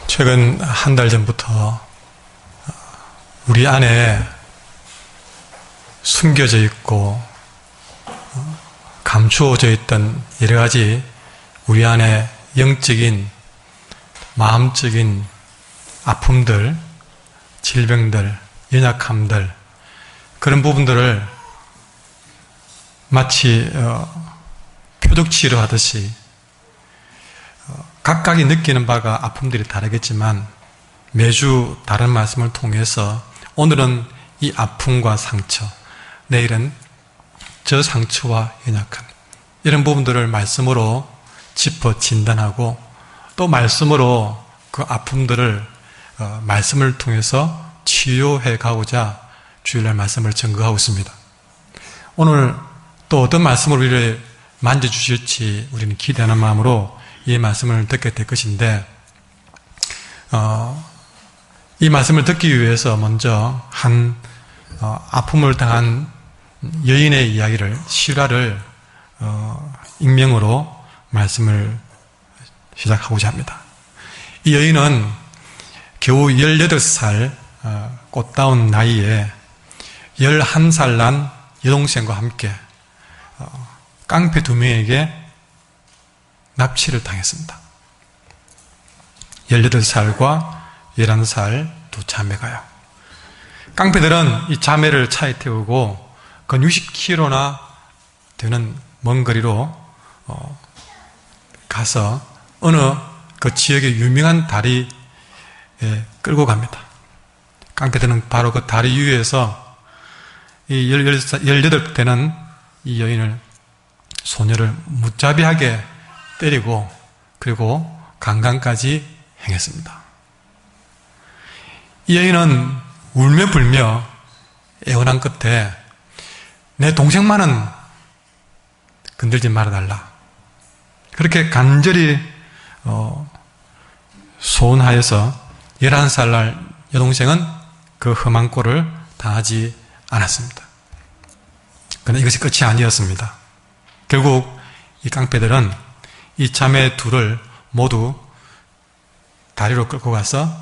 최근 한 달 전부터 우리 안에 숨겨져 있고 감추어져 있던 여러 가지 우리 안에 영적인, 마음적인 아픔들, 질병들, 연약함들, 그런 부분들을 마치 표적치료 하듯이 각각이 느끼는 바가 아픔들이 다르겠지만 매주 다른 말씀을 통해서 오늘은 이 아픔과 상처, 내일은 저 상처와 연약함, 이런 부분들을 말씀으로 짚어 진단하고 또 말씀으로 그 아픔들을 말씀을 통해서 치유해 가고자 주일날 말씀을 증거하고 있습니다. 오늘 또 어떤 말씀을 우리를 만져주실지 우리는 기대하는 마음으로 이 말씀을 듣게 될 것인데, 이 말씀을 듣기 위해서 먼저 한 아픔을 당한 여인의 이야기를, 실화를 익명으로 말씀을 시작하고자 합니다. 이 여인은 겨우 18살 꽃다운 나이에 11살 난 여동생과 함께 깡패 2명에게 납치를 당했습니다. 18살과 11살 두 자매가요. 깡패들은 이 자매를 차에 태우고 그 60km나 되는 먼 거리로 가서 어느 그 지역의 유명한 다리에 끌고 갑니다. 깡패들은 바로 그 다리 위에서 이 18되는 이 여인을, 소녀를 무자비하게 때리고 그리고 강간까지 행했습니다. 이 여인은 울며 불며 애원한 끝에 내 동생만은 건들지 말아달라, 그렇게 간절히 소원하여서 11살 날 여동생은 그 험한 꼴을 당하지 않았습니다. 그러나 이것이 끝이 아니었습니다. 결국 이 깡패들은 이 자매 둘을 모두 다리로 끌고 가서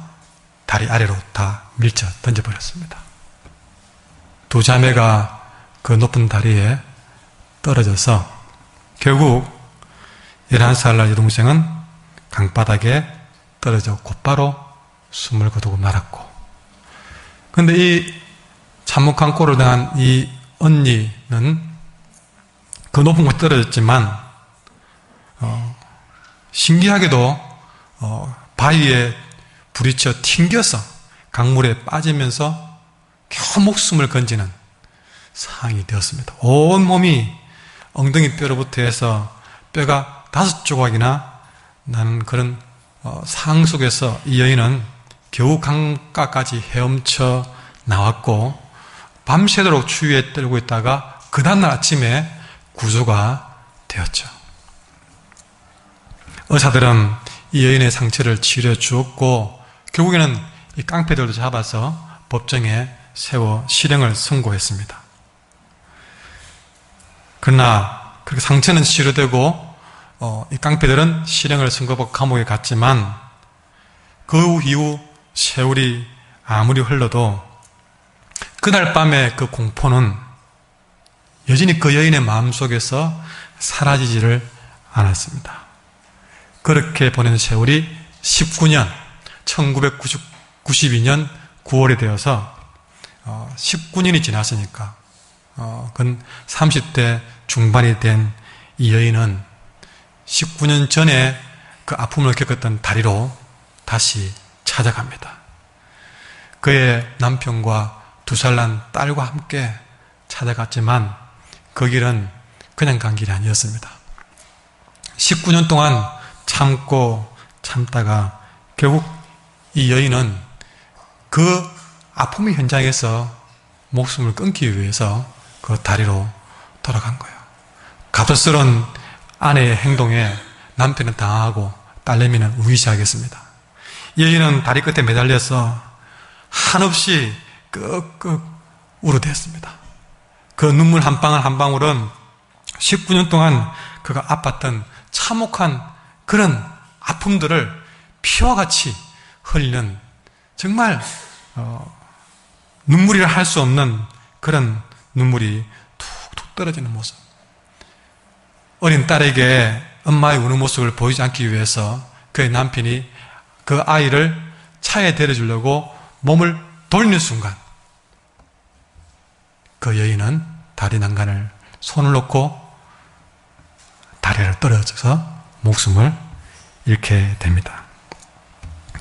다리 아래로 다 밀쳐 던져버렸습니다. 두 자매가 그 높은 다리에 떨어져서 결국 11살 날 여동생은 강바닥에 떨어져 곧바로 숨을 거두고 말았고, 그런데 이 참혹한 꼴을 당한 이 언니는 그 높은 곳에 떨어졌지만 신기하게도 바위에 부딪혀 튕겨서 강물에 빠지면서 겨우 목숨을 건지는 상황이 되었습니다. 온 몸이 엉덩이 뼈로부터 해서 뼈가 5조각이나 나는 그런 상황 속에서 이 여인은 겨우 강가까지 헤엄쳐 나왔고 밤새도록 추위에 떨고 있다가 그 다음날 아침에 구조가 되었죠. 의사들은 이 여인의 상처를 치료해 주었고 결국에는 이 깡패들도 잡아서 법정에 세워 실형을 선고했습니다. 그러나 그렇게 상처는 치료되고 이 깡패들은 실형을 선고받고 감옥에 갔지만 그 이후 세월이 아무리 흘러도 그날 밤의 그 공포는 여전히 그 여인의 마음속에서 사라지지를 않았습니다. 그렇게 보낸 세월이 19년, 1992년 9월이 되어서 19년이 지났으니까 근 30대 중반이 된 이 여인은 19년 전에 그 아픔을 겪었던 다리로 다시 찾아갑니다. 그의 남편과 2살 난 딸과 함께 찾아갔지만 그 길은 그냥 간 길이 아니었습니다. 19년 동안 참고 참다가 결국 이 여인은 그 아픔의 현장에서 목숨을 끊기 위해서 그 다리로 돌아간 거예요. 갑작스런 아내의 행동에 남편은 당하고 딸내미는 울기 시작했습니다. 이 여인은 다리 끝에 매달려서 한없이 끄끄 울어댔습니다. 그 눈물 한 방울 한 방울은 19년 동안 그가 아팠던 참혹한 그런 아픔들을 피와 같이 흘리는 정말 눈물이라 할 수 없는 그런 눈물이 툭툭 떨어지는 모습. 어린 딸에게 엄마의 우는 모습을 보이지 않기 위해서 그의 남편이 그 아이를 차에 데려주려고 몸을 돌리는 순간 그 여인은 다리 난간을 손을 놓고 다리를 떨어져서 목숨을 잃게 됩니다.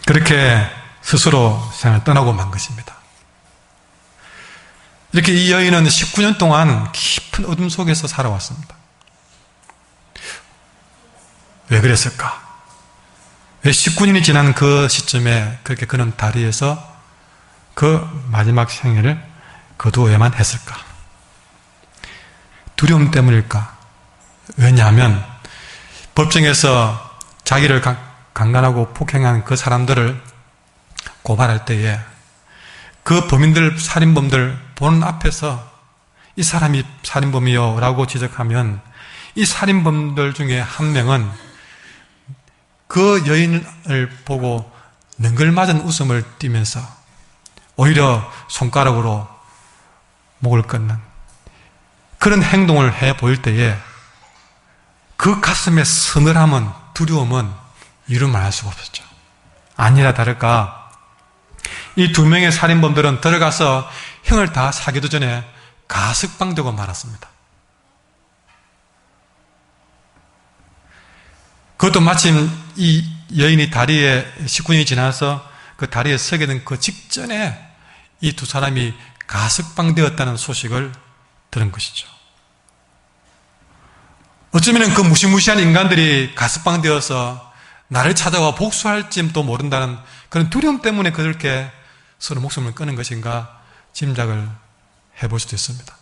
그렇게 스스로 세상을 떠나고 만 것입니다. 이렇게 이 여인은 19년 동안 깊은 어둠 속에서 살아왔습니다. 왜 그랬을까? 왜 19년이 지난 그 시점에 그렇게 그는 다리에서 그 마지막 생애를 거두어야만 했을까? 두려움 때문일까? 왜냐하면 법정에서 자기를 강간하고 폭행한 그 사람들을 고발할 때에 그 범인들, 살인범들 보는 앞에서 이 사람이 살인범이요 라고 지적하면 이 살인범들 중에 한 명은 그 여인을 보고 능글맞은 웃음을 띠면서 오히려 손가락으로 목을 끊는 그런 행동을 해 보일 때에 그 가슴의 서늘함은, 두려움은 이루 말할 수가 없었죠. 아니라 다를까 이 두 명의 살인범들은 들어가서 형을 다 사기도 전에 가석방되고 말았습니다. 그것도 마침 이 여인이 다리에 19년이 지나서 그 다리에 서게 된 그 직전에 이 두 사람이 가석방되었다는 소식을 들은 것이죠. 어쩌면 그 무시무시한 인간들이 가석방되어서 나를 찾아와 복수할지도 모른다는 그런 두려움 때문에 그렇게 서로 목숨을 끊은 것인가 짐작을 해볼 수도 있습니다.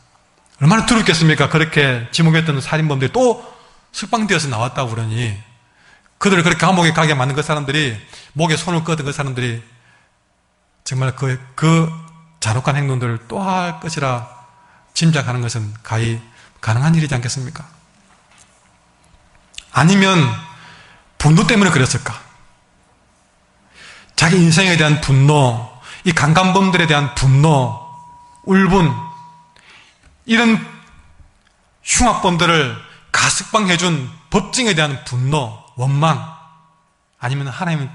얼마나 두렵겠습니까? 그렇게 지목했던 살인범들이 또 석방되어서 나왔다고 그러니 그들을 그렇게 감옥에 가게 만든 그 사람들이 목에 손을 끄던 그 사람들이 정말 그 잔혹한 행동들을 또 할 것이라 짐작하는 것은 가히 가능한 일이지 않겠습니까? 아니면 분노 때문에 그랬을까? 자기 인생에 대한 분노, 이 강간범들에 대한 분노, 울분, 이런 흉악범들을 가석방해준 법정에 대한 분노, 원망, 아니면 하나님에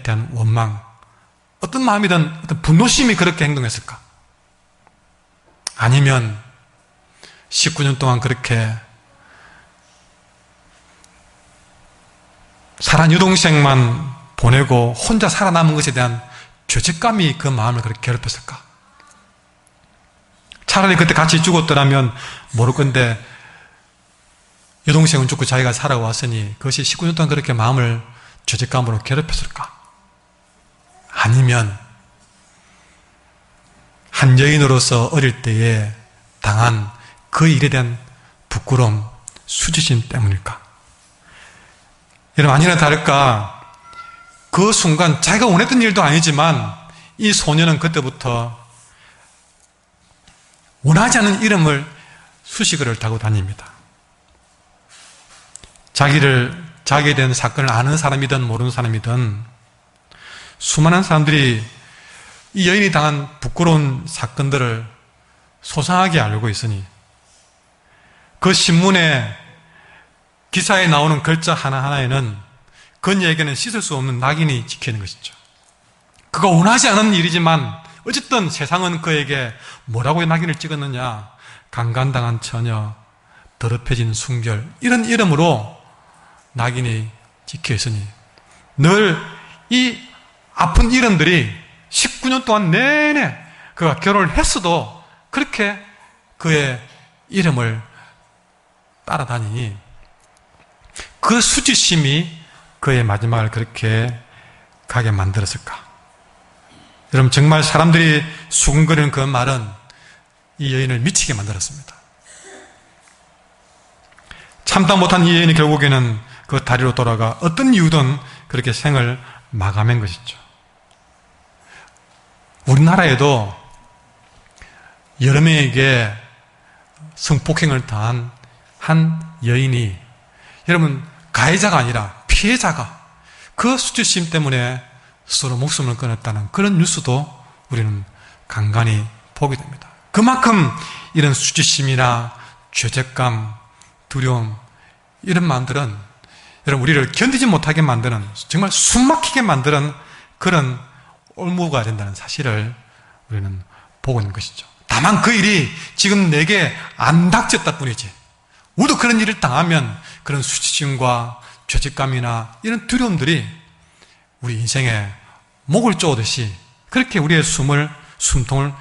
대한 원망, 어떤 마음이든 어떤 분노심이 그렇게 행동했을까? 아니면 19년 동안 그렇게 사랑 유동생만 보내고 혼자 살아남은 것에 대한 죄책감이 그 마음을 그렇게 괴롭혔을까? 차라리 그때 같이 죽었더라면 모를 건데 여동생은 죽고 자기가 살아왔으니 그것이 19년 동안 그렇게 마음을 죄책감으로 괴롭혔을까? 아니면 한 여인으로서 어릴 때에 당한 그 일에 대한 부끄러움, 수치심 때문일까? 여러분, 아니나 다를까 그 순간 자기가 원했던 일도 아니지만 이 소녀는 그때부터 원하지 않은 이름을 수식어를 달고 다닙니다. 자기에 대한 사건을 아는 사람이든 모르는 사람이든 수많은 사람들이 이 여인이 당한 부끄러운 사건들을 소상하게 알고 있으니 그 신문에 기사에 나오는 글자 하나하나에는 그녀에게는 씻을 수 없는 낙인이 찍히는 것이죠. 그가 원하지 않은 일이지만 어쨌든 세상은 그에게 뭐라고 낙인을 찍었느냐? 강간당한 처녀, 더럽혀진 순결, 이런 이름으로 낙인이 찍혀 있으니 늘 이 아픈 이름들이 19년 동안 내내 그가 결혼을 했어도 그렇게 그의 이름을 따라다니니 그 수치심이 그의 마지막을 그렇게 가게 만들었을까? 여러분, 정말 사람들이 수군거리는 그 말은 이 여인을 미치게 만들었습니다. 참다 못한 이 여인이 결국에는 그 다리로 돌아가 어떤 이유든 그렇게 생을 마감한 것이죠. 우리나라에도 여러 명에게 성폭행을 당한 한 여인이, 여러분 가해자가 아니라 피해자가 그 수치심 때문에 서로 목숨을 끊었다는 그런 뉴스도 우리는 간간히 보게 됩니다. 그만큼 이런 수치심이나 죄책감, 두려움, 이런 마음들은 여러분 우리를 견디지 못하게 만드는, 정말 숨막히게 만드는 그런 올무가 된다는 사실을 우리는 보고 있는 것이죠. 다만 그 일이 지금 내게 안 닥쳤다 뿐이지, 우리도 그런 일을 당하면 그런 수치심과 죄책감이나 이런 두려움들이 우리 인생에 목을 쪼듯이 그렇게 우리의 숨통을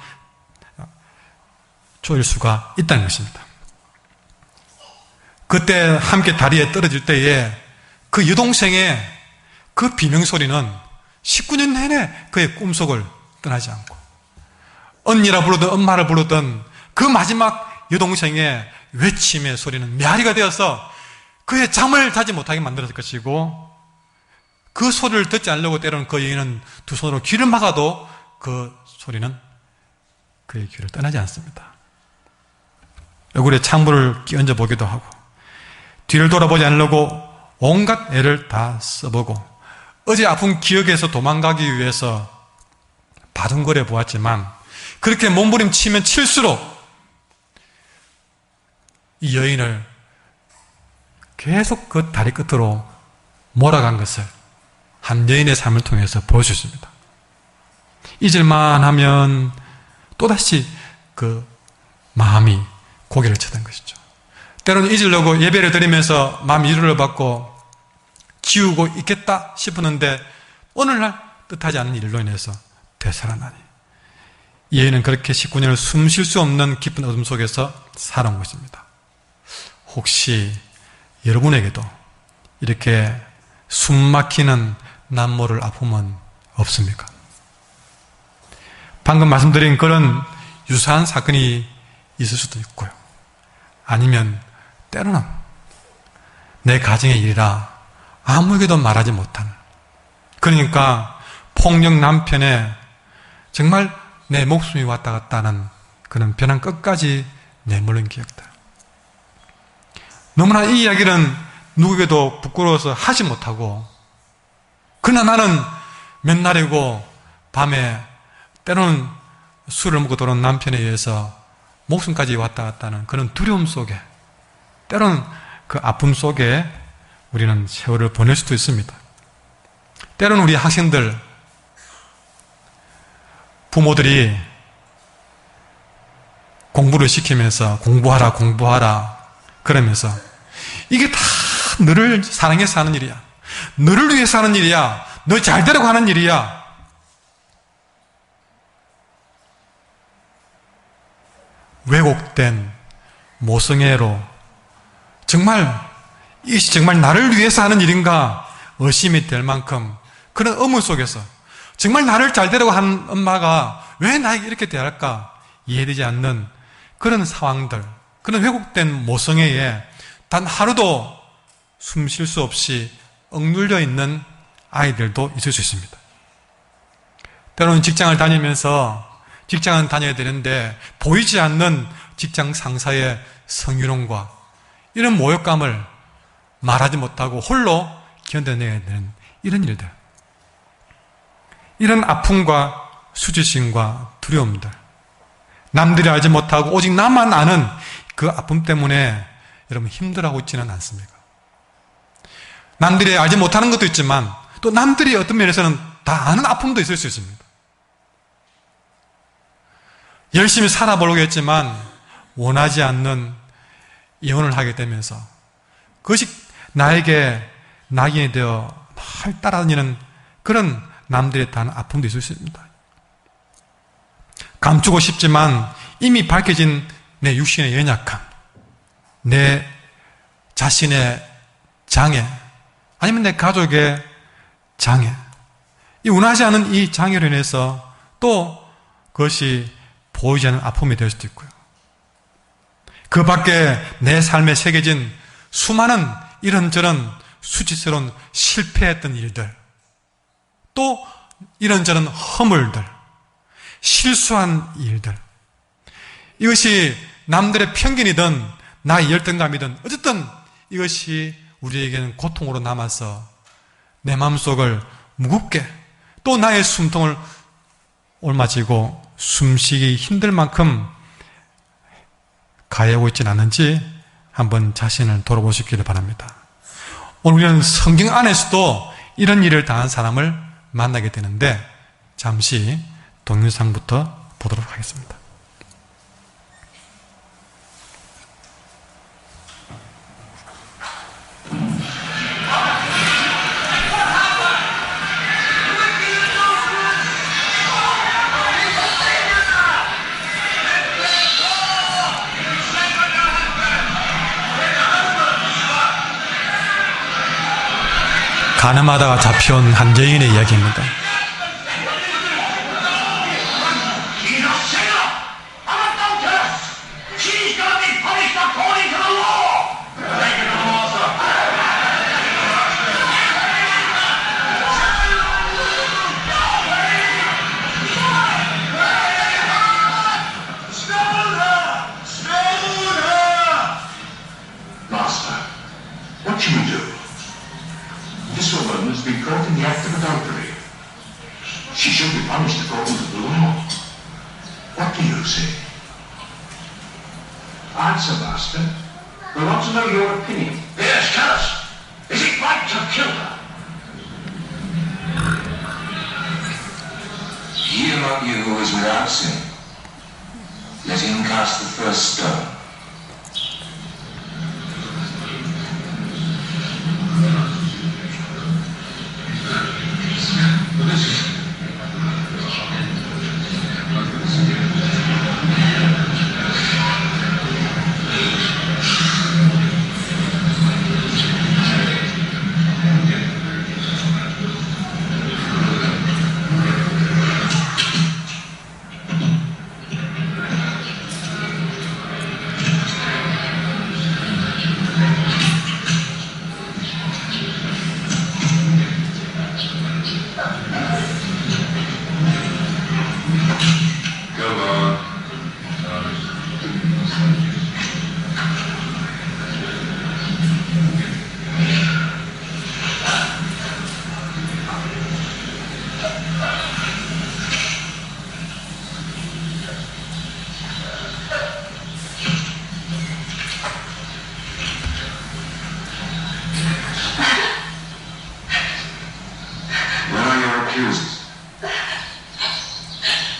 조일 수가 있다는 것입니다. 그때 함께 다리에 떨어질 때에 그 여동생의 그 비명소리는 19년 내내 그의 꿈속을 떠나지 않고, 언니라 부르든 엄마를 부르든 그 마지막 여동생의 외침의 소리는 메아리가 되어서 그의 잠을 자지 못하게 만들었을 것이고, 그 소리를 듣지 않으려고 때로는 그 여인은 두 손으로 귀를 막아도 그 소리는 그의 귀를 떠나지 않습니다. 얼굴에 찬물을 끼얹어 보기도 하고, 뒤를 돌아보지 않으려고 온갖 애를 다 써보고, 어제 아픈 기억에서 도망가기 위해서 바둥거려 보았지만 그렇게 몸부림치면 칠수록 이 여인을 계속 그 다리 끝으로 몰아간 것을 한 여인의 삶을 통해서 보여주십니다. 잊을만 하면 또다시 그 마음이 고개를 쳐든 것이죠. 때로는 잊으려고 예배를 드리면서 마음 위로를 받고 지우고 있겠다 싶었는데 오늘날 뜻하지 않은 일로 인해서 되살아나니, 이 여인은 그렇게 19년을 숨 쉴 수 없는 깊은 어둠 속에서 살아온 것입니다. 혹시 여러분에게도 이렇게 숨 막히는 남모를 아픔은 없습니까? 방금 말씀드린 그런 유사한 사건이 있을 수도 있고요. 아니면 때로는 내 가정의 일이라 아무에게도 말하지 못하는, 그러니까 폭력 남편에 정말 내 목숨이 왔다 갔다 하는 그런 벼랑 끝까지 내몰린 기억들. 너무나 이 이야기는 누구에게도 부끄러워서 하지 못하고, 그러나 나는 맨날이고 밤에 때로는 술을 먹고 돌아온 남편에 의해서 목숨까지 왔다 갔다 하는 그런 두려움 속에, 때로는 그 아픔 속에 우리는 세월을 보낼 수도 있습니다. 때로는 우리 학생들, 부모들이 공부를 시키면서 공부하라 그러면서 이게 다 너를 사랑해서 하는 일이야, 너를 위해서 하는 일이야, 너 잘 되라고 하는 일이야, 왜곡된 모성애로 정말 이것이 정말 나를 위해서 하는 일인가 의심이 될 만큼 그런 의문 속에서 정말 나를 잘 되라고 하는 엄마가 왜 나에게 이렇게 대할까 이해되지 않는 그런 상황들, 그런 왜곡된 모성애에 단 하루도 숨 쉴 수 없이 억눌려 있는 아이들도 있을 수 있습니다. 때로는 직장을 다니면서 직장은 다녀야 되는데 보이지 않는 직장 상사의 성희롱과 이런 모욕감을 말하지 못하고 홀로 견뎌내야 되는 이런 일들, 이런 아픔과 수치심과 두려움들, 남들이 알지 못하고 오직 나만 아는 그 아픔 때문에 여러분 힘들어하고 있지는 않습니까? 남들이 알지 못하는 것도 있지만 또 남들이 어떤 면에서는 다 아는 아픔도 있을 수 있습니다. 열심히 살아보려고 했지만 원하지 않는 이혼을 하게 되면서 그것이 나에게 낙인이 되어 날 따라다니는 그런 남들의 다른 아픔도 있을 수 있습니다. 감추고 싶지만 이미 밝혀진 내 육신의 연약함, 내 자신의 장애, 아니면 내 가족의 장애, 이 원하지 않은 이 장애로 인해서 또 그것이 보이지 않는 아픔이 될 수도 있고요. 그 밖에 내 삶에 새겨진 수많은 이런저런 수치스러운 실패했던 일들, 또 이런저런 허물들, 실수한 일들, 이것이 남들의 편견이든 나의 열등감이든 어쨌든 이것이 우리에게는 고통으로 남아서 내 마음속을 무겁게 또 나의 숨통을 옮아지고 숨쉬기 힘들 만큼 가해하고 있지는 않는지 한번 자신을 돌아보시기를 바랍니다. 오늘 우리는 성경 안에서도 이런 일을 당한 사람을 만나게 되는데 잠시 동영상부터 보도록 하겠습니다. 가늠하다가 잡혀온 한 여인의 이야기입니다. Answer, Master. We want to know your opinion. Yes, tell us. Is it right to kill her? He among you who is without sin, let him cast the first stone.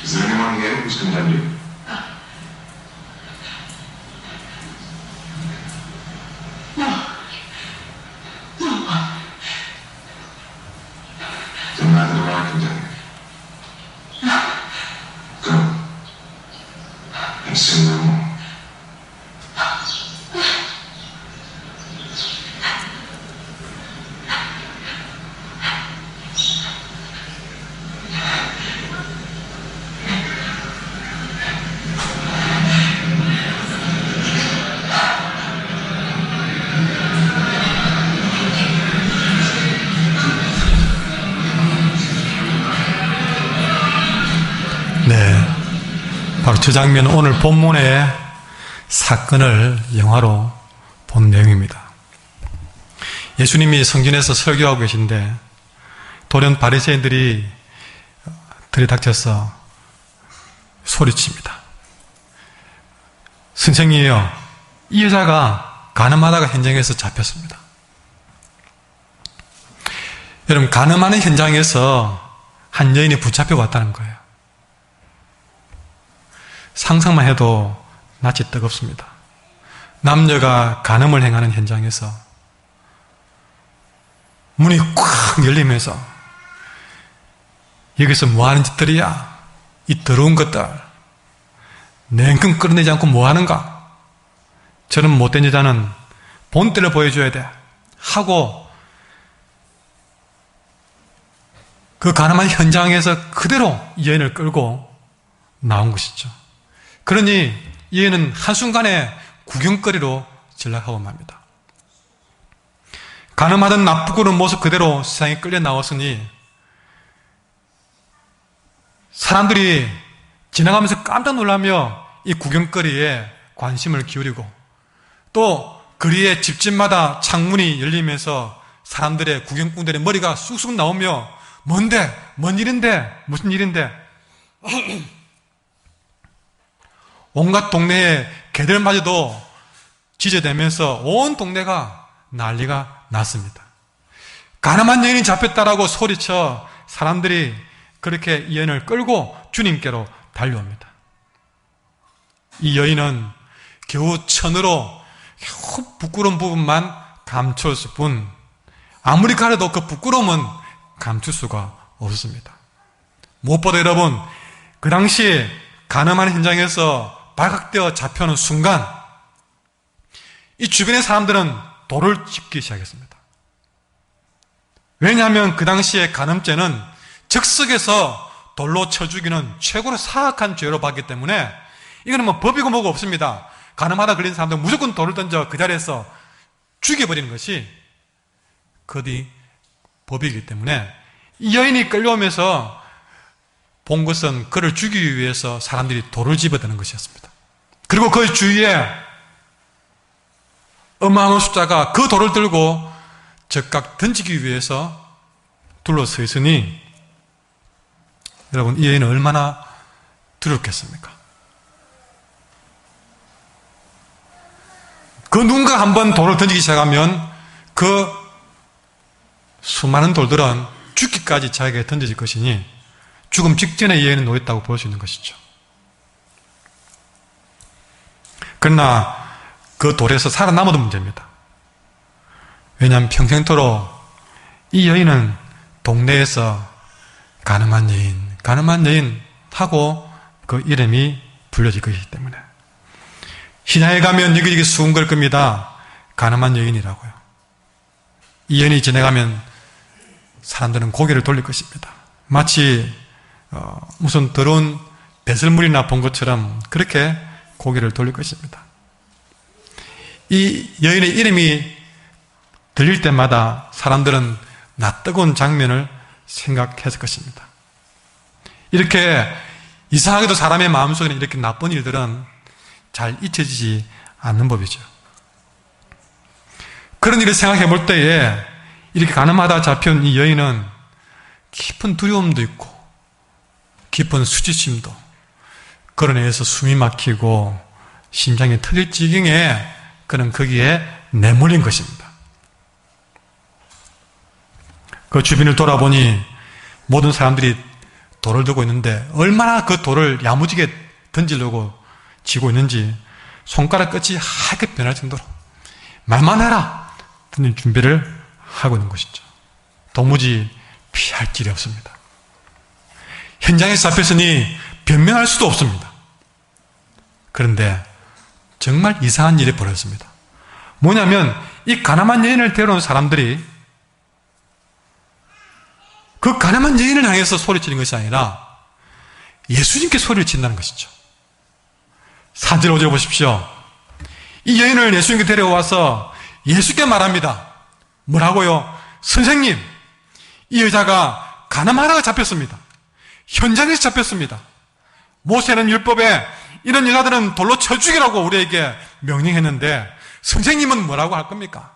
Is there anyone here who's condemned you? No. No. Then neither do I condemn you. No. Go. And sin no more. 바로 저 장면은 오늘 본문의 사건을 영화로 본 내용입니다. 예수님이 성전에서 설교하고 계신데 돌연 바리새인들이 들이닥쳐서 소리칩니다. 선생님이요, 이 여자가 간음하다가 현장에서 잡혔습니다. 여러분, 간음하는 현장에서 한 여인이 붙잡혀 왔다는 거예요. 상상만 해도 낯이 뜨겁습니다. 남녀가 간음을 행하는 현장에서 문이 꽉 열리면서 여기서 뭐하는 짓들이야? 이 더러운 것들, 냉큼 끌어내지 않고 뭐하는가? 저런 못된 여자는 본때를 보여줘야 돼 하고 그 간음한 현장에서 그대로 이 여인을 끌고 나온 것이죠. 그러니 이 여인은 한순간에 구경거리로 전락하고 맙니다. 간음하던 나쁘고는 모습 그대로 세상에 끌려 나왔으니 사람들이 지나가면서 깜짝 놀라며 이 구경거리에 관심을 기울이고 또 거리에 집집마다 창문이 열리면서 사람들의 구경꾼들의 머리가 쑥쑥 나오며 뭔데? 뭔 일인데? 무슨 일인데? 온갖 동네의 개들마저도 지저대면서 온 동네가 난리가 났습니다. 가늠한 여인이 잡혔다라고 소리쳐 사람들이 그렇게 이 여인을 끌고 주님께로 달려옵니다. 이 여인은 겨우 천으로 겨우 부끄러운 부분만 감췄을 뿐 아무리 가려도 그 부끄러움은 감출 수가 없습니다. 무엇보다 여러분, 그 당시 가늠한 현장에서 발각되어 잡혀오는 순간 이 주변의 사람들은 돌을 짚기 시작했습니다. 왜냐하면 그 당시에 간음죄는 즉석에서 돌로 쳐 죽이는 최고로 사악한 죄로 봤기 때문에 이거는 뭐 법이고 뭐고 없습니다. 간음하다 걸린 사람들은 무조건 돌을 던져 그 자리에서 죽여버리는 것이 그것이 법이기 때문에 이 여인이 끌려오면서 본 것은 그를 죽이기 위해서 사람들이 돌을 집어드는 것이었습니다. 그리고 그 주위에 어마어마한 숫자가 그 돌을 들고 즉각 던지기 위해서 둘러서 있으니 여러분, 이 여인은 얼마나 두렵겠습니까? 그 누군가 한번 돌을 던지기 시작하면 그 수많은 돌들은 죽기까지 자기에게 던져질 것이니 죽음 직전에 이 여인은 놓였다고 볼 수 있는 것이죠. 그러나 그 돌에서 살아남아도 문제입니다. 왜냐하면 평생토록 이 여인은 동네에서 가늠한 여인 하고 그 이름이 불려질 것이기 때문에 시장에 가면 여기저기 수군걸 겁니다. 가늠한 여인이라고요. 이 여인이 지나가면 사람들은 고개를 돌릴 것입니다. 마치 무슨 더러운 배설물이나 본 것처럼 그렇게 고개를 돌릴 것입니다. 이 여인의 이름이 들릴 때마다 사람들은 낯뜨거운 장면을 생각했을 것입니다. 이렇게 이상하게도 사람의 마음속에는 이렇게 나쁜 일들은 잘 잊혀지지 않는 법이죠. 그런 일을 생각해 볼 때에 이렇게 가늠하다 잡혀온 이 여인은 깊은 두려움도 있고 깊은 수치심도 그런 애에서 숨이 막히고 심장이 터질 지경에 그는 거기에 내몰린 것입니다. 그 주변을 돌아보니 모든 사람들이 돌을 들고 있는데 얼마나 그 돌을 야무지게 던지려고 쥐고 있는지 손가락 끝이 하얗게 변할 정도로 말만 해라 던질 준비를 하고 있는 것이죠. 도무지 피할 길이 없습니다. 현장에서 잡혔으니 변명할 수도 없습니다. 그런데 정말 이상한 일이 벌어졌습니다. 뭐냐면 이 가늠한 여인을 데려온 사람들이 그 가늠한 여인을 향해서 소리치는 것이 아니라 예수님께 소리를 친다는 것이죠. 4절 5절 보십시오. 이 여인을 예수님께 데려와서 예수께 말합니다. 뭐라고요? 선생님, 이 여자가 가늠하다가 잡혔습니다. 현장에서 잡혔습니다. 모세는 율법에 이런 여자들은 돌로 쳐 죽이라고 우리에게 명령했는데 선생님은 뭐라고 할 겁니까?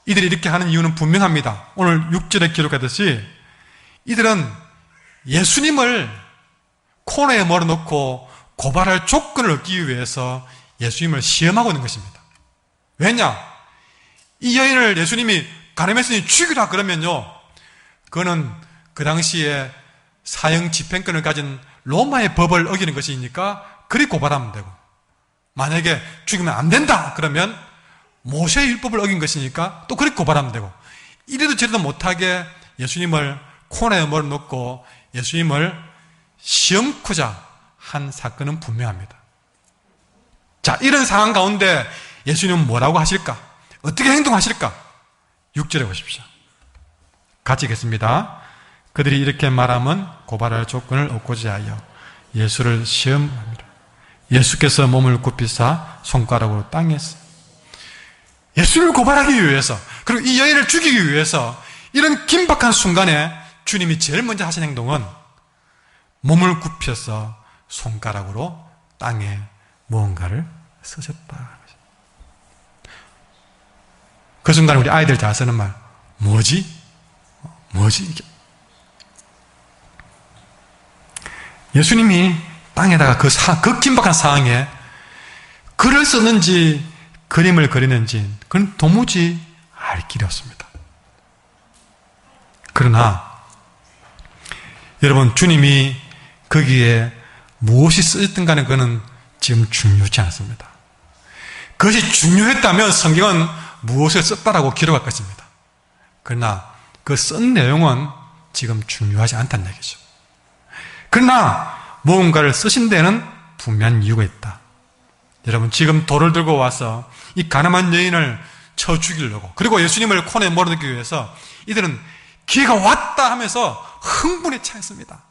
이들이 이렇게 하는 이유는 분명합니다. 오늘 6절에 기록하듯이 이들은 예수님을 코너에 몰아넣고 고발할 조건을 얻기 위해서 예수님을 시험하고 있는 것입니다. 왜냐? 이 여인을 예수님이 가늠했으니 죽이라 그러면요, 그거는 그 당시에 사형 집행권을 가진 로마의 법을 어기는 것이니까 그리 고발하면 되고, 만약에 죽이면 안 된다 그러면 모세의 율법을 어긴 것이니까 또 그렇게 고발하면 되고, 이래도 저래도 못하게 예수님을 코너에 몰아넣고 예수님을 시험코자 한 사건은 분명합니다. 자, 이런 상황 가운데 예수님은 뭐라고 하실까? 어떻게 행동하실까? 6절에 보십시오. 같이 읽겠습니다. 그들이 이렇게 말하면 고발할 조건을 얻고자 하여 예수를 시험합니다. 예수께서 몸을 굽히사 손가락으로 땅에 예수를 고발하기 위해서, 그리고 이 여인을 죽이기 위해서 이런 긴박한 순간에 주님이 제일 먼저 하신 행동은 몸을 굽혀서 손가락으로 땅에 무언가를 쓰셨다. 그 순간 우리 아이들 잘 쓰는 말, 뭐지? 뭐지 이게? 예수님이 땅에다가 그 긴박한 상황에 글을 쓰는지 그림을 그리는지 그건 도무지 알 길이 없습니다. 그러나 여러분, 주님이 거기에 무엇이 쓰였든 간에 그거는 지금 중요하지 않습니다. 그것이 중요했다면 성경은 무엇을 썼다라고 기록할 것입니다. 그러나 그 쓴 내용은 지금 중요하지 않다는 얘기죠. 그러나 무언가를 쓰신 데는 분명한 이유가 있다. 여러분, 지금 돌을 들고 와서 이 가늠한 여인을 쳐 죽이려고, 그리고 예수님을 코너에 몰아넣기 위해서 이들은 기회가 왔다 하면서 흥분에 차 있습니다.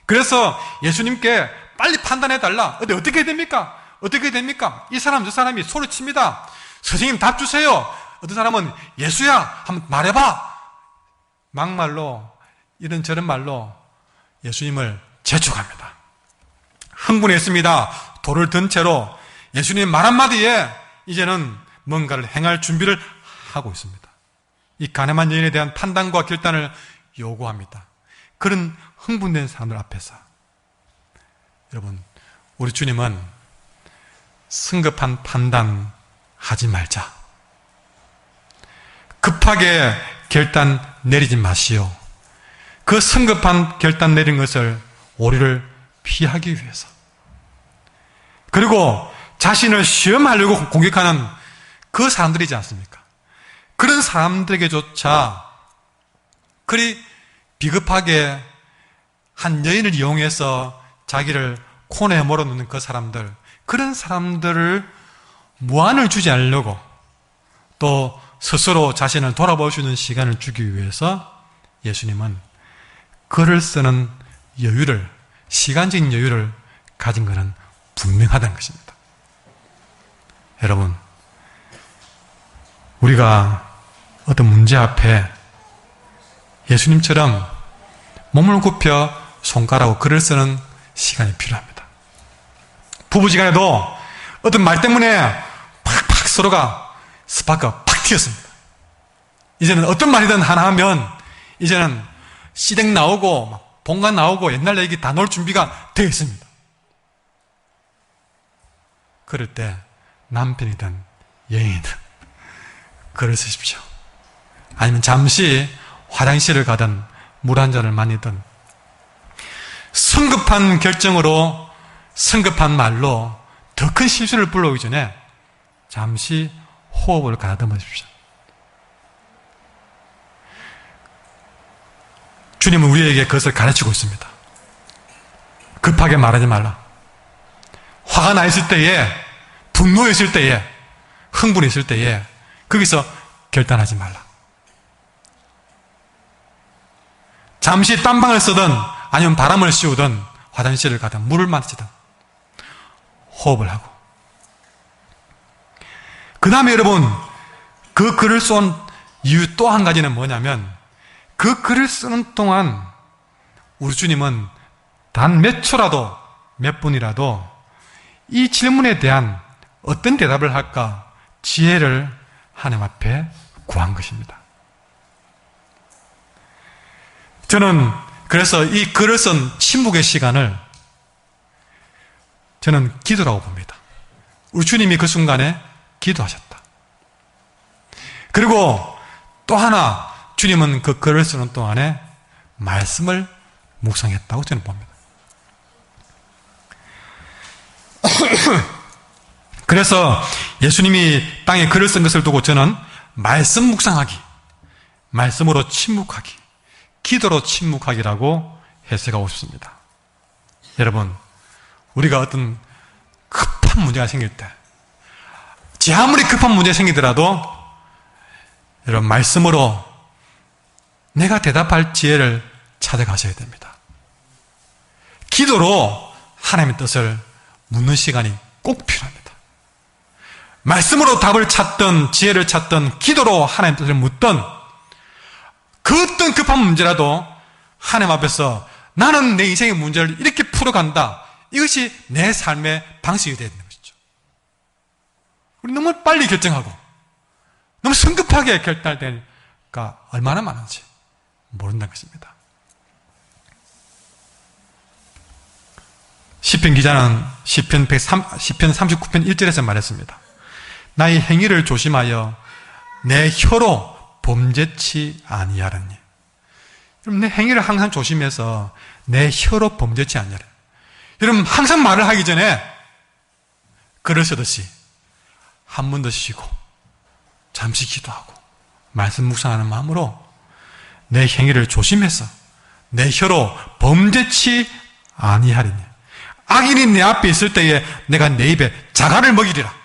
그래서 예수님께 빨리 판단해달라. 어떻게 됩니까? 어떻게 됩니까? 이 사람 저 사람이 소리칩니다. 선생님 답 주세요. 어떤 사람은 예수야 한번 말해봐. 막말로, 이런저런 말로 예수님을 재촉합니다. 흥분했습니다. 돌을 든 채로 예수님 말 한마디에 이제는 뭔가를 행할 준비를 하고 있습니다. 이 가늠한 여인에 대한 판단과 결단을 요구합니다. 그런 흥분된 사람들 앞에서 여러분, 우리 주님은 성급한 판단하지 말자, 급하게 결단 내리지 마시오. 그 성급한 결단 내린 것을 오류를 피하기 위해서, 그리고 자신을 시험하려고 공격하는 그 사람들이지 않습니까? 그런 사람들에게조차 그리 비겁하게 한 여인을 이용해서 자기를 코너에 몰아넣는 그 사람들, 그런 사람들을 무안을 주지 않으려고, 또 스스로 자신을 돌아볼 수 있는 시간을 주기 위해서 예수님은 글을 쓰는 여유를, 시간적인 여유를 가진 것은 분명하다는 것입니다. 여러분, 우리가 어떤 문제 앞에 예수님처럼 몸을 굽혀 손가락으로 글을 쓰는 시간이 필요합니다. 부부지간에도 어떤 말 때문에 팍팍 서로가 스파크가 팍 튀었습니다. 이제는 어떤 말이든 하나 하면 이제는 시댁 나오고 본관 나오고 옛날 얘기 다 놓을 준비가 되어 있습니다. 그럴 때 남편이든 여인이든 글을 쓰십시오. 아니면 잠시 화장실을 가든 물 한 잔을 마시든 성급한 결정으로, 성급한 말로 더 큰 실수를 불러오기 전에 잠시 호흡을 가다듬으십시오. 주님은 우리에게 그것을 가르치고 있습니다. 급하게 말하지 말라. 화가 나 있을 때에, 분노해 있을 때에, 흥분해 있을 때에 거기서 결단하지 말라. 잠시 땀방을 쓰든 아니면 바람을 씌우든 화장실을 가든 물을 마시든 호흡을 하고, 그 다음에 여러분, 그 글을 쏜 이유 또 한 가지는 뭐냐면, 그 글을 쓰는 동안 우리 주님은 단 몇 초라도, 몇 분이라도 이 질문에 대한 어떤 대답을 할까 지혜를 하나님 앞에 구한 것입니다. 저는 그래서 이 글을 쓴 침묵의 시간을 저는 기도라고 봅니다. 우리 주님이 그 순간에 기도하셨다. 그리고 또 하나, 주님은 그 글을 쓰는 동안에 말씀을 묵상했다고 저는 봅니다. 그래서 예수님이 땅에 글을 쓴 것을 두고 저는 말씀 묵상하기, 말씀으로 침묵하기, 기도로 침묵하기라고 해석하고 싶습니다. 여러분, 우리가 어떤 급한 문제가 생길 때, 제 아무리 급한 문제가 생기더라도 여러분, 말씀으로 내가 대답할 지혜를 찾아가셔야 됩니다. 기도로 하나님의 뜻을 묻는 시간이 꼭 필요합니다. 말씀으로 답을 찾든 지혜를 찾든 기도로 하나님의 뜻을 묻든 그 어떤 급한 문제라도 하나님 앞에서 나는 내 인생의 문제를 이렇게 풀어간다. 이것이 내 삶의 방식이 되어야 되는 것이죠. 우리 너무 빨리 결정하고 너무 성급하게 결단되니까 얼마나 많은지 모른다는 것입니다. 시편 기자는 시편 39편 1절에서 말했습니다. 나의 행위를 조심하여 내 혀로 범죄치 아니하려니. 여러분, 내 행위를 항상 조심해서 내 혀로 범죄치 아니하려니. 여러분, 항상 말을 하기 전에 글을 쓰듯이 한 번 더 쉬고 잠시 기도하고 말씀 묵상하는 마음으로 내 행위를 조심해서 내 혀로 범죄치 아니하리니. 악인이 내 앞에 있을 때에 내가 내 입에 자갈을 먹이리라.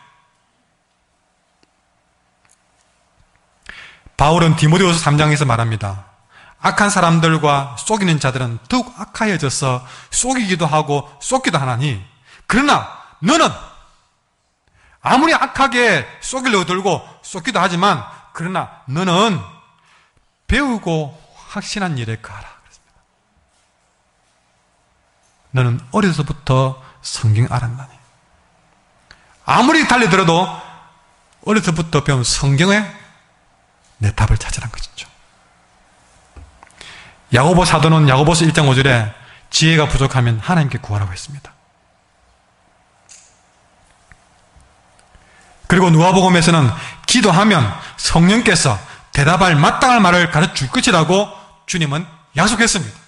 바울은 디모데후서 3장에서 말합니다. 악한 사람들과 속이는 자들은 더욱 악하여져서 속이기도 하고 속기도 하나니, 그러나 너는 아무리 악하게 속이려고 들고 속기도 하지만, 그러나 너는 배우고 확신한 일에 가라. 너는 어려서부터 성경 알았나니. 아무리 달려들어도 어려서부터 배운 성경에 내 답을 찾으란 것이죠. 야고보 사도는 야고보서 1장 5절에 지혜가 부족하면 하나님께 구하라고 했습니다. 그리고 누가복음에서는 기도하면 성령께서 대답할 마땅할 말을 가르칠 것이라고 주님은 약속했습니다.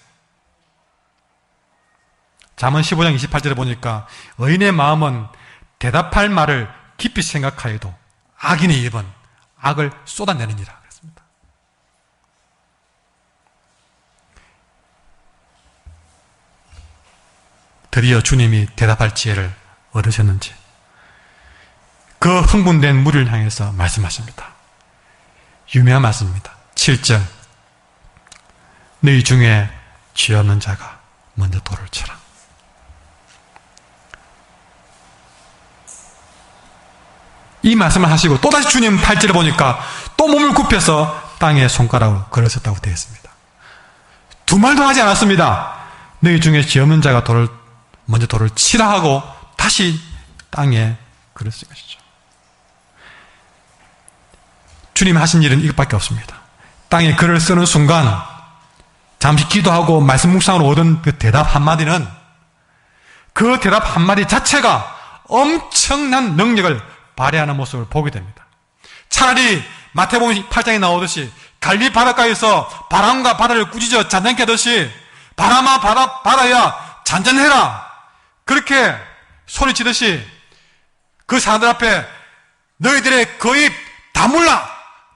잠언 15장 28절에 보니까 의인의 마음은 대답할 말을 깊이 생각하여도 악인의 입은 악을 쏟아내느니라 그랬습니다. 드디어 주님이 대답할 지혜를 얻으셨는지 그 흥분된 무리를 향해서 말씀하십니다. 유명한 말씀입니다. 7절, 너희 중에 죄 없는 자가 먼저 돌을 쳐라. 이 말씀을 하시고 또다시 주님 8절에 보니까 또 몸을 굽혀서 땅에 손가락으로 걸으셨다고 되어 있습니다. 두 말도 하지 않았습니다. 너희 중에 죄 없는 자가 먼저 돌을 치라 하고 다시 땅에 걸으신 것이죠. 주님이 하신 일은 이것밖에 없습니다. 땅에 글을 쓰는 순간 잠시 기도하고 말씀 묵상으로 얻은 그 대답 한마디는, 그 대답 한마디 자체가 엄청난 능력을 발휘하는 모습을 보게 됩니다. 차라리 마태복음 8장에 나오듯이 갈릴리 바닷가에서 바람과 바다를 꾸짖어 잔잔케 하듯이 바람아 바다야 잔잔해라, 그렇게 소리치듯이 그 사람들 앞에 너희들의 그 입 다물라,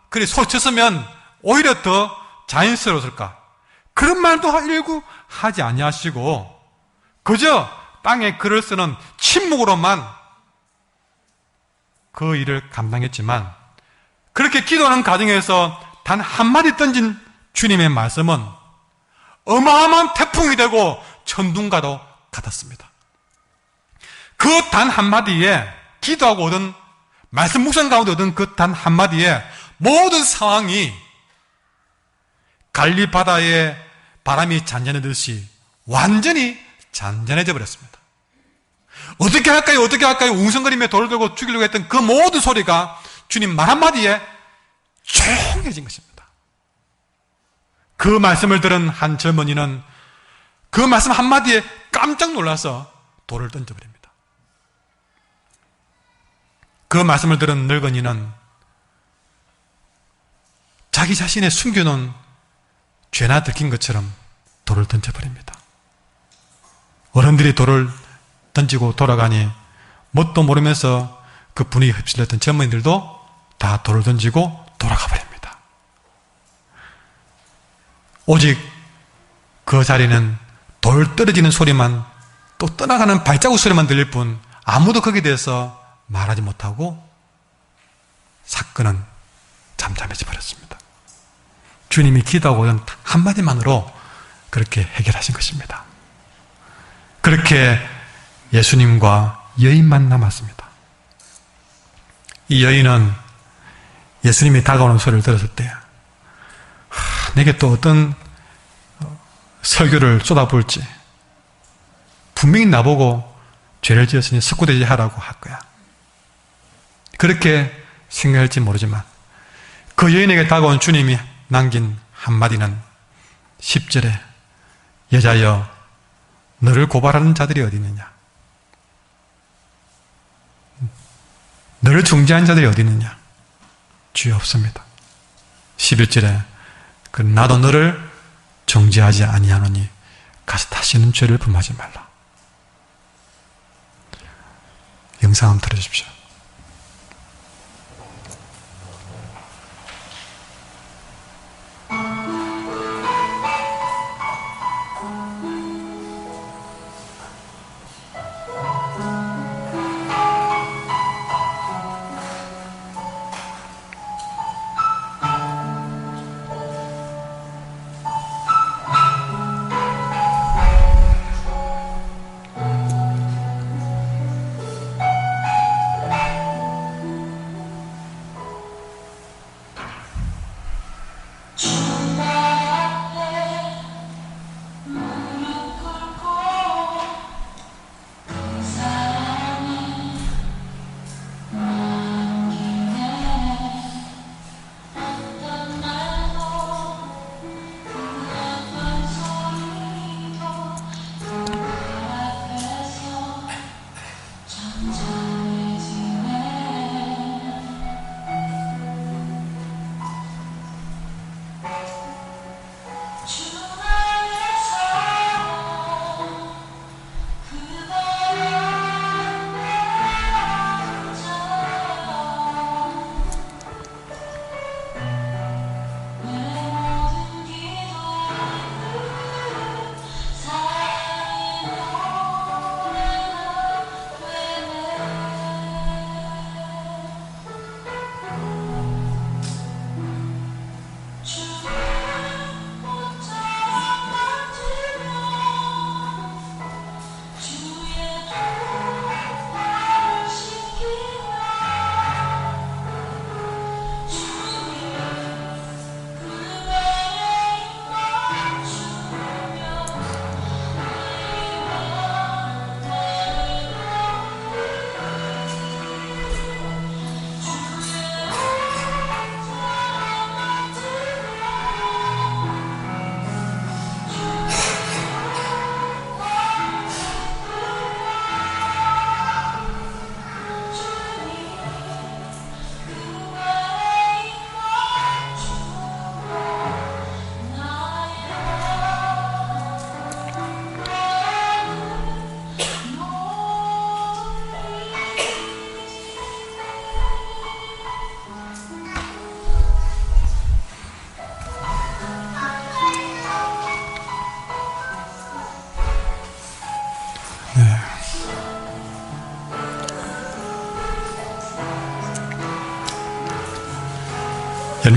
그렇게 소리쳤으면 오히려 더 자연스러웠을까? 그런 말도 일구 하지 아니하시고 그저 땅에 글을 쓰는 침묵으로만 그 일을 감당했지만, 그렇게 기도하는 과정에서 단 한마디 던진 주님의 말씀은 어마어마한 태풍이 되고 천둥과도 같았습니다. 그 단 한마디에, 기도하고 얻은 말씀 묵상 가운데 얻은 그 단 한마디에 모든 상황이 갈릴리 바다에 바람이 잔잔해듯이 완전히 잔잔해져 버렸습니다. 어떻게 할까요? 어떻게 할까요? 웅성거리며 돌을 들고 죽이려고 했던 그 모든 소리가 주님 말 한마디에 조용해진 것입니다. 그 말씀을 들은 한 젊은이는 그 말씀 한마디에 깜짝 놀라서 돌을 던져버립니다. 그 말씀을 들은 늙은이는 자기 자신의 숨겨놓은 죄나 들킨 것처럼 돌을 던져버립니다. 어른들이 돌을 던지고 돌아가니 뭣도 모르면서 그 분위기에 휩쓸렸던 젊은이들도 다 돌을 던지고 돌아가 버립니다. 오직 그 자리는 돌 떨어지는 소리만, 또 떠나가는 발자국 소리만 들릴 뿐 아무도 거기에 대해서 말하지 못하고 사건은 잠잠해져 버렸습니다. 주님이 기도하고 온 한마디만으로 그렇게 해결하신 것입니다. 그렇게 예수님과 여인만 남았습니다. 이 여인은 예수님이 다가오는 소리를 들었을 때 내게 또 어떤 설교를 쏟아부을지, 분명히 나보고 죄를 지었으니 석고대죄 하라고 할 거야, 그렇게 생각할지 모르지만 그 여인에게 다가온 주님이 남긴 한마디는 10절에 여자여 너를 고발하는 자들이 어디 있느냐? 너를 중재한 자들이 어디 있느냐? 주여 없습니다. 11절에 나도 너를 정죄하지 아니하노니 가서 다시는 죄를 범하지 말라. 영상 한번 들어주십시오.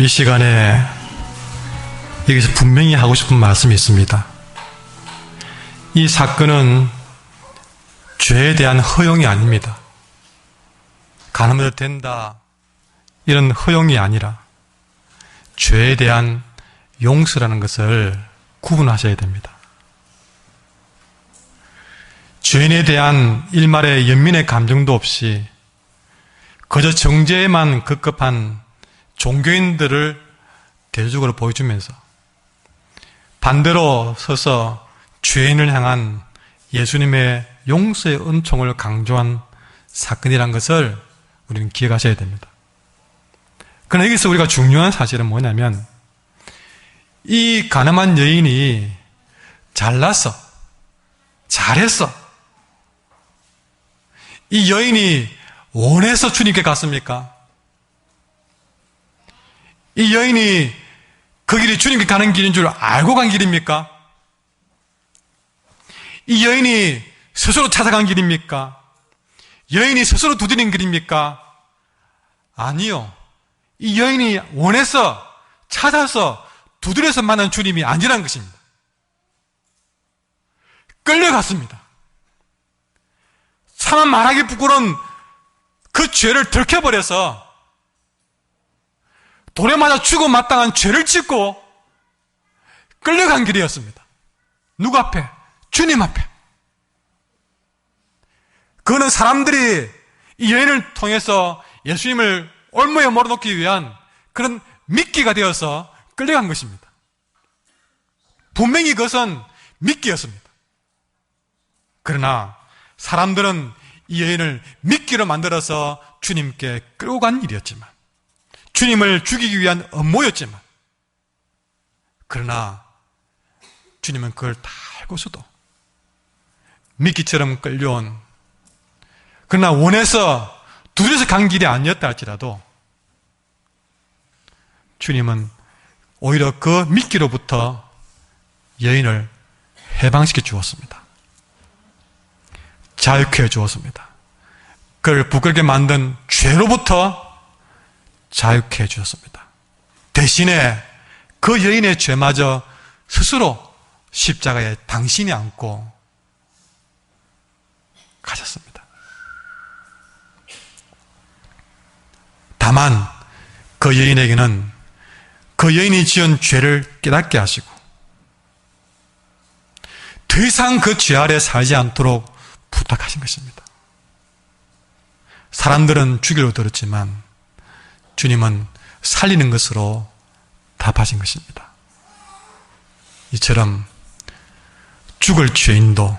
이 시간에 여기서 분명히 하고 싶은 말씀이 있습니다. 이 사건은 죄에 대한 허용이 아닙니다. 가늠해도 된다 이런 허용이 아니라 죄에 대한 용서라는 것을 구분하셔야 됩니다. 죄인에 대한 일말의 연민의 감정도 없이 그저 정죄에만 급급한 종교인들을 대조적으로 보여주면서 반대로 서서 죄인을 향한 예수님의 용서의 은총을 강조한 사건이란 것을 우리는 기억하셔야 됩니다. 그러나 여기서 우리가 중요한 사실은 뭐냐면 이 가늠한 여인이 잘났어, 잘했어. 이 여인이 원해서 주님께 갔습니까? 이 여인이 그 길이 주님께 가는 길인 줄 알고 간 길입니까? 이 여인이 스스로 찾아간 길입니까? 여인이 스스로 두드린 길입니까? 아니요. 이 여인이 원해서 찾아서 두드려서 만난 주님이 아니라는 것입니다. 끌려갔습니다. 차마 말하기 부끄러운 그 죄를 들켜버려서 돌에 맞아 죽어 마땅한 죄를 짓고 끌려간 길이었습니다. 누구 앞에? 주님 앞에. 그거는 사람들이 이 여인을 통해서 예수님을 올무에 몰아넣기 위한 그런 미끼가 되어서 끌려간 것입니다. 분명히 그것은 미끼였습니다. 그러나 사람들은 이 여인을 미끼로 만들어서 주님께 끌고 간 일이었지만, 주님을 죽이기 위한 음모였지만, 그러나 주님은 그걸 다 알고서도 미끼처럼 끌려온, 그러나 원해서 두드려서 간 길이 아니었다 할지라도 주님은 오히려 그 미끼로부터 여인을 해방시켜 주었습니다. 자유케 해 주었습니다. 그를 부끄럽게 만든 죄로부터 자유케 해 주었습니다. 대신에 그 여인의 죄마저 스스로 십자가에 당신이 안고 가셨습니다. 다만 그 여인에게는 그 여인이 지은 죄를 깨닫게 하시고 더 이상 그 죄 아래 살지 않도록 부탁하신 것입니다. 사람들은 죽이려 들었지만 주님은 살리는 것으로 답하신 것입니다. 이처럼 죽을 죄인도,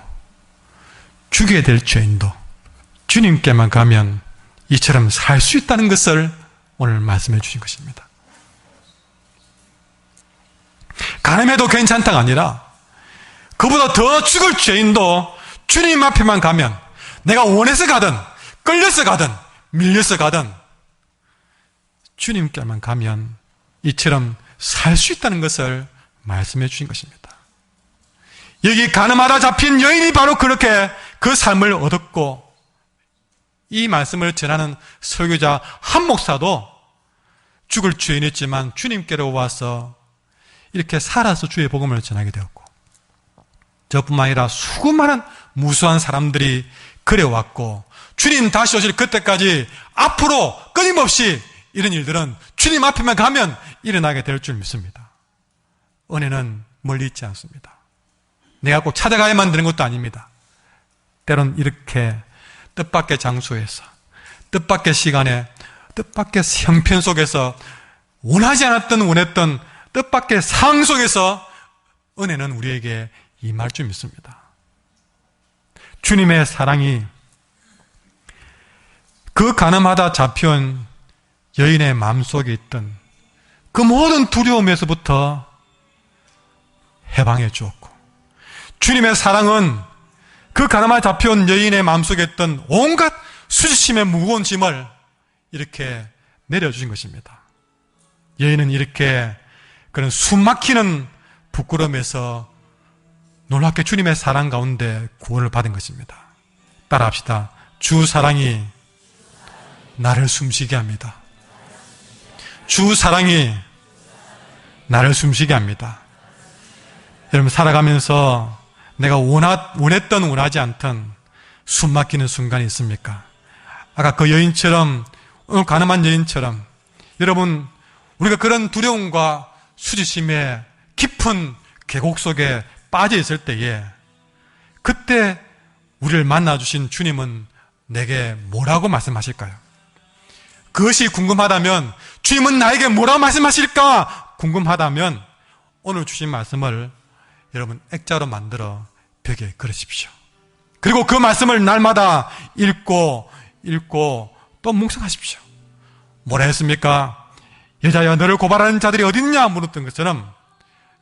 죽여야 될 죄인도 주님께만 가면 이처럼 살 수 있다는 것을 오늘 말씀해 주신 것입니다. 가늠해도 괜찮다가 아니라 그보다 더 죽을 죄인도 주님 앞에만 가면, 내가 원해서 가든 끌려서 가든 밀려서 가든 주님께만 가면 이처럼 살 수 있다는 것을 말씀해 주신 것입니다. 여기 가늠하다 잡힌 여인이 바로 그렇게 그 삶을 얻었고, 이 말씀을 전하는 설교자 한 목사도 죽을 죄인이었지만 주님께로 와서 이렇게 살아서 주의 복음을 전하게 되었고, 저뿐만 아니라 수많은 무수한 사람들이 그래왔고, 주님 다시 오실 그때까지 앞으로 끊임없이 이런 일들은 주님 앞에만 가면 일어나게 될 줄 믿습니다. 은혜는 멀리 있지 않습니다. 내가 꼭 찾아가야만 되는 것도 아닙니다. 때론 이렇게 뜻밖의 장소에서, 뜻밖의 시간에, 뜻밖의 형편 속에서, 원하지 않았던 원했던 뜻밖의 상황 속에서 은혜는 우리에게 임할 줄 믿습니다. 주님의 사랑이 그 가늠하다 잡혀온 여인의 마음속에 있던 그 모든 두려움에서부터 해방해 주었고, 주님의 사랑은 그 가늠하다 잡혀온 여인의 마음속에 있던 온갖 수치심의 무거운 짐을 이렇게 내려주신 것입니다. 여인은 이렇게 그런 숨막히는 부끄러움에서 놀랍게 주님의 사랑 가운데 구원을 받은 것입니다. 따라합시다. 주 사랑이 나를 숨쉬게 합니다. 주 사랑이 나를 숨쉬게 합니다. 여러분, 살아가면서 내가 원했던 원하지 않던 숨막히는 순간이 있습니까? 아까 그 여인처럼, 오늘 가늠한 여인처럼, 여러분, 우리가 그런 두려움과 수치심의 깊은 계곡 속에 빠져 있을 때에, 그때 우리를 만나주신 주님은 내게 뭐라고 말씀하실까요? 그것이 궁금하다면, 주님은 나에게 뭐라고 말씀하실까 궁금하다면 오늘 주신 말씀을 여러분 액자로 만들어 벽에 걸으십시오. 그리고 그 말씀을 날마다 읽고 또 묵상하십시오. 뭐라 했습니까? 여자여, 너를 고발하는 자들이 어디 있냐 물었던 것처럼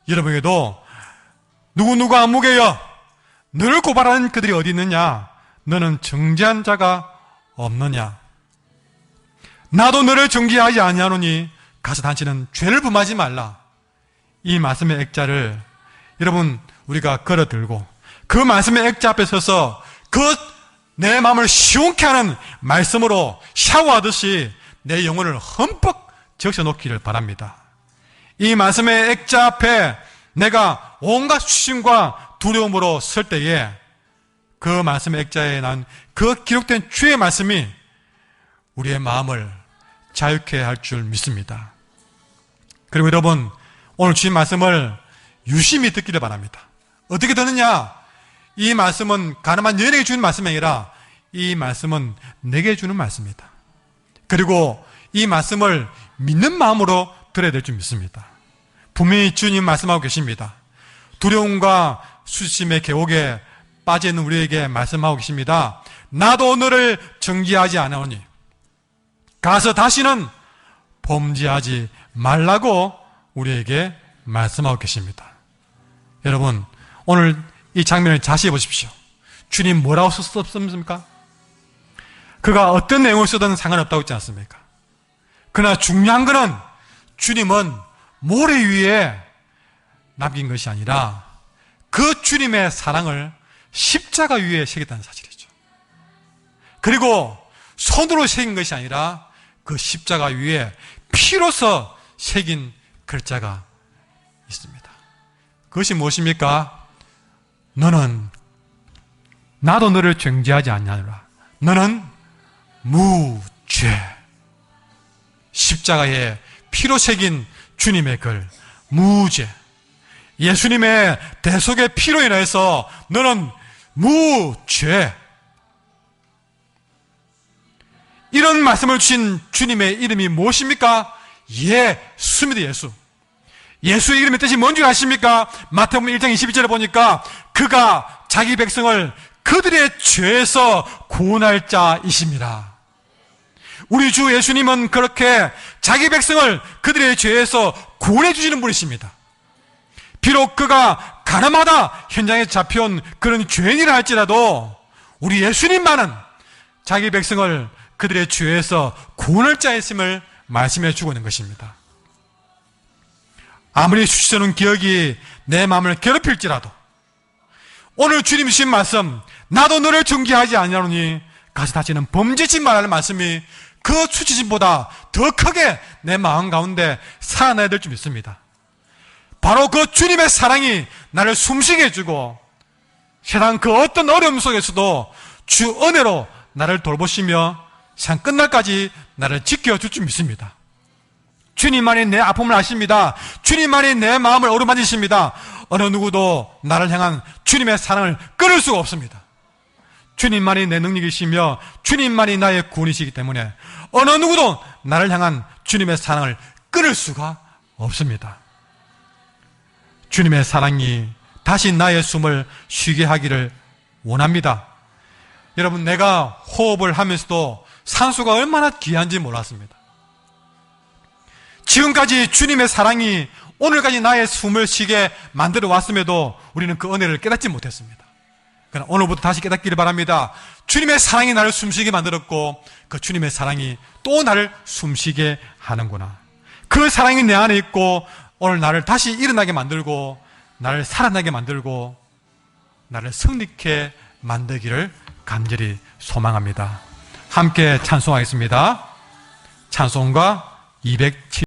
여러분에게도 누구누가 무게여, 너를 고발하는 그들이 어디 있느냐? 너는 정죄한 자가 없느냐? 나도 너를 정죄하지 아니하노니 가서 단치는 죄를 범하지 말라. 이 말씀의 액자를 여러분 우리가 걸어들고 그 말씀의 액자 앞에 서서 그 내 마음을 시원케 하는 말씀으로 샤워하듯이 내 영혼을 흠뻑 적셔놓기를 바랍니다. 이 말씀의 액자 앞에 내가 온갖 수심과 두려움으로 설 때에 그 말씀의 액자에 난 그 기록된 주의 말씀이 우리의 마음을 자유케 할 줄 믿습니다. 그리고 여러분, 오늘 주신 말씀을 유심히 듣기를 바랍니다. 어떻게 듣느냐? 이 말씀은 가늠한 여인에게 주는 말씀이 아니라 이 말씀은 내게 주는 말씀이다. 그리고 이 말씀을 믿는 마음으로 들어야 될 줄 믿습니다. 분명히 주님 말씀하고 계십니다. 두려움과 수심의 계곡에 빠져 있는 우리에게 말씀하고 계십니다. 나도 너를 정죄하지 않으니 가서 다시는 범죄하지 말라고 우리에게 말씀하고 계십니다. 여러분, 오늘 이 장면을 자세히 보십시오. 주님 뭐라고 썼습니까? 그가 어떤 내용을 쓰든 상관없다고 했지 않습니까? 그러나 중요한 것은 주님은 모래 위에 남긴 것이 아니라 그 주님의 사랑을 십자가 위에 새겼다는 사실이죠. 그리고 손으로 새긴 것이 아니라 그 십자가 위에 피로서 새긴 글자가 있습니다. 그것이 무엇입니까? 너는 나도 너를 정죄하지 않냐노라. 너는 무죄. 십자가에 피로 새긴 주님의 글, 무죄. 예수님의 대속의 피로 인해서 너는 무죄. 이런 말씀을 주신 주님의 이름이 무엇입니까? 예수입니다. 예수. 예수의 이름의 뜻이 뭔지 아십니까? 마태복음 1장 22절에 보니까 그가 자기 백성을 그들의 죄에서 구원할 자이십니다. 우리 주 예수님은 그렇게 자기 백성을 그들의 죄에서 구원해 주시는 분이십니다. 비록 그가 가늠하다 현장에 잡혀온 그런 죄인이라 할지라도 우리 예수님만은 자기 백성을 그들의 죄에서 구원할 자였음을 말씀해 주고 있는 것입니다. 아무리 수치스러운 기억이 내 마음을 괴롭힐지라도 오늘 주님 주신 말씀, 나도 너를 정죄하지 아니하노니 가서 다시는 범죄치 말라는 말씀이 그 수치심보다 더 크게 내 마음 가운데 살아나야 될 줄 믿습니다. 바로 그 주님의 사랑이 나를 숨쉬게 해주고 세상 그 어떤 어려움 속에서도 주 은혜로 나를 돌보시며 세상 끝날까지 나를 지켜줄 줄 믿습니다. 주님만이 내 아픔을 아십니다. 주님만이 내 마음을 어루만지십니다. 어느 누구도 나를 향한 주님의 사랑을 끊을 수가 없습니다. 주님만이 내 능력이시며 주님만이 나의 구원이시기 때문에 어느 누구도 나를 향한 주님의 사랑을 끊을 수가 없습니다. 주님의 사랑이 다시 나의 숨을 쉬게 하기를 원합니다. 여러분, 내가 호흡을 하면서도 산소가 얼마나 귀한지 몰랐습니다. 지금까지 주님의 사랑이 오늘까지 나의 숨을 쉬게 만들어 왔음에도 우리는 그 은혜를 깨닫지 못했습니다. 그러나 오늘부터 다시 깨닫기를 바랍니다. 주님의 사랑이 나를 숨쉬게 만들었고 그 주님의 사랑이 또 나를 숨쉬게 하는구나. 그 사랑이 내 안에 있고 오늘 나를 다시 일어나게 만들고 나를 살아나게 만들고 나를 승리케 만들기를 간절히 소망합니다. 함께 찬송하겠습니다. 찬송가 207